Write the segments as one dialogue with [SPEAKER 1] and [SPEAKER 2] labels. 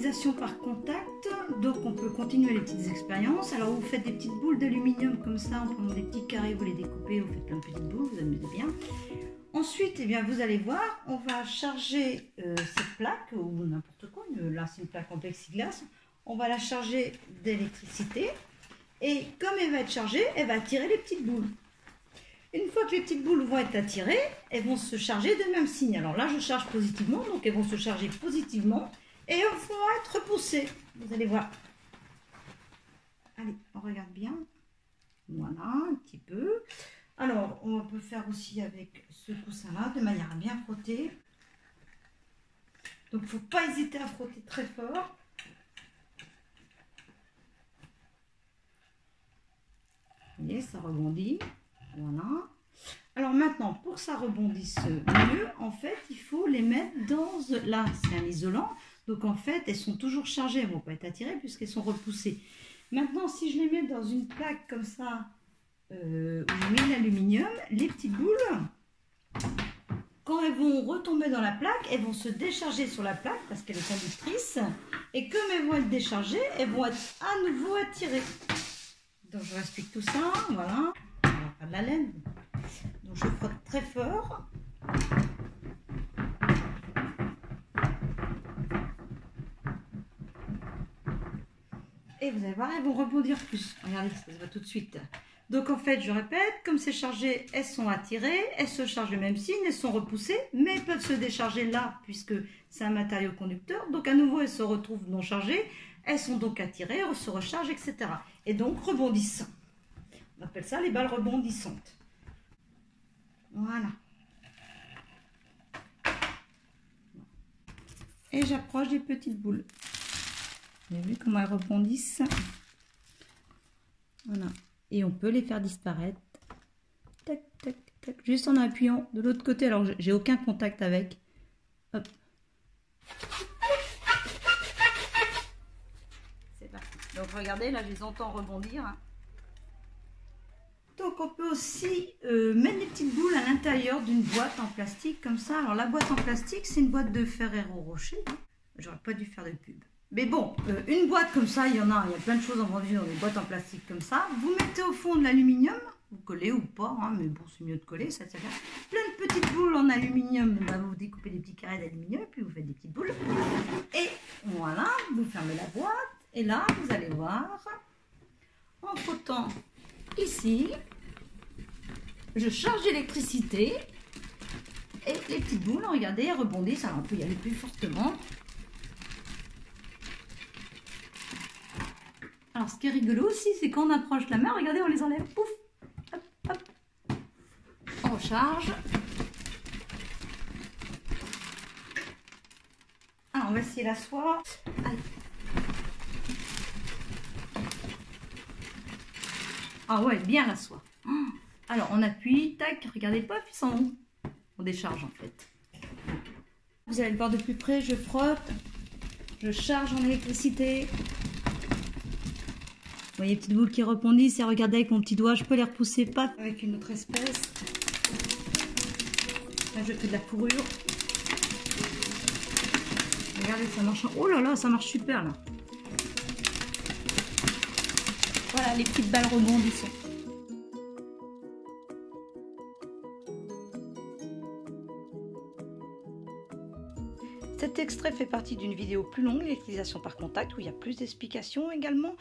[SPEAKER 1] l'électrisation par contact, donc on peut continuer les petites expériences. Alors vous faites des petites boules d'aluminium comme ça, en prenant des petits carrés, vous les découpez, vous faites plein de petites boules, vous amusez bien. Ensuite, eh bien, vous allez voir, on va charger cette plaque, ou n'importe quoi, là c'est une plaque en plexiglas, on va la charger d'électricité, et comme elle va être chargée, elle va attirer les petites boules. Une fois que les petites boules vont être attirées, elles vont se charger de même signe. Alors là, je charge positivement, donc elles vont se charger positivement et elles vont être repoussées. Vous allez voir. Allez, on regarde bien. Voilà, un petit peu. Alors, on peut faire aussi avec ce coussin-là, de manière à bien frotter. Donc, il ne faut pas hésiter à frotter très fort. Vous voyez, ça rebondit. Voilà. Alors maintenant, pour que ça rebondisse mieux, en fait, il faut les mettre dans... Là, c'est un isolant. Donc en fait, elles sont toujours chargées. Elles ne vont pas être attirées puisqu'elles sont repoussées. Maintenant, si je les mets dans une plaque comme ça, où je mets l'aluminium, les petites boules, quand elles vont retomber dans la plaque, elles vont se décharger sur la plaque parce qu'elle est conductrice. Et comme elles vont être déchargées, elles vont être à nouveau attirées. Donc je explique tout ça, voilà. On va faire de la laine. Donc je frotte très fort. Et vous allez voir, elles vont rebondir plus. Regardez, ça se voit tout de suite. Donc en fait, je répète, comme c'est chargé, elles sont attirées, elles se chargent le même signe, elles sont repoussées, mais elles peuvent se décharger là, puisque c'est un matériau conducteur. Donc à nouveau, elles se retrouvent non chargées, elles sont donc attirées, elles se rechargent, etc. Et donc rebondissent. On appelle ça les balles rebondissantes. Voilà. Et j'approche des petites boules. Vous avez vu comment elles rebondissent? Voilà. Et on peut les faire disparaître. Tac, tac, tac. Juste en appuyant de l'autre côté. Alors, j'ai aucun contact avec. Hop. C'est parti. Donc, regardez, là, je les entends rebondir. Donc, on peut aussi mettre des petites boules à l'intérieur d'une boîte en plastique comme ça. Alors, la boîte en plastique, c'est une boîte de Ferrero Rocher. J'aurais pas dû faire de pub. Mais bon, une boîte comme ça, il y a plein de choses en vendu dans des boîtes en plastique comme ça. Vous mettez au fond de l'aluminium, vous collez ou pas, hein, mais bon, c'est mieux de coller, ça tient bien. Plein de petites boules en aluminium, bah, vous découpez des petits carrés d'aluminium, et puis vous faites des petites boules. Et voilà, vous fermez la boîte, et là, vous allez voir, en frottant ici, je charge l'électricité, et les petites boules, regardez, elles rebondissent, alors on peut y aller plus fortement. Alors, ce qui est rigolo aussi, c'est quand on approche la main, regardez, on les enlève, pouf, hop, hop, on recharge. Alors, on va essayer la soie. Allez. Ah ouais, bien la soie. Alors, on appuie, tac, regardez, pof, ils s'en vont. On décharge en fait. Vous allez le voir de plus près, je frotte, je charge en électricité. Vous voyez les petites boules qui rebondissent et regardez avec mon petit doigt, je peux les repousser, pas avec une autre espèce. Là, je fais de la fourrure. Regardez, ça marche. Oh là là, ça marche super là. Voilà les petites balles rebondissantes. Cet extrait fait partie d'une vidéo plus longue, l'électrisation par contact, où il y a plus d'explications également.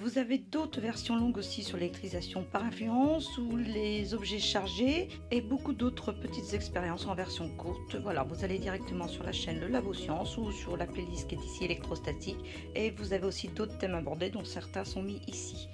[SPEAKER 1] Vous avez d'autres versions longues aussi sur l'électrisation par influence ou les objets chargés et beaucoup d'autres petites expériences en version courte. Voilà, vous allez directement sur la chaîne Le Labo Science ou sur la playlist qui est ici électrostatique et vous avez aussi d'autres thèmes abordés dont certains sont mis ici.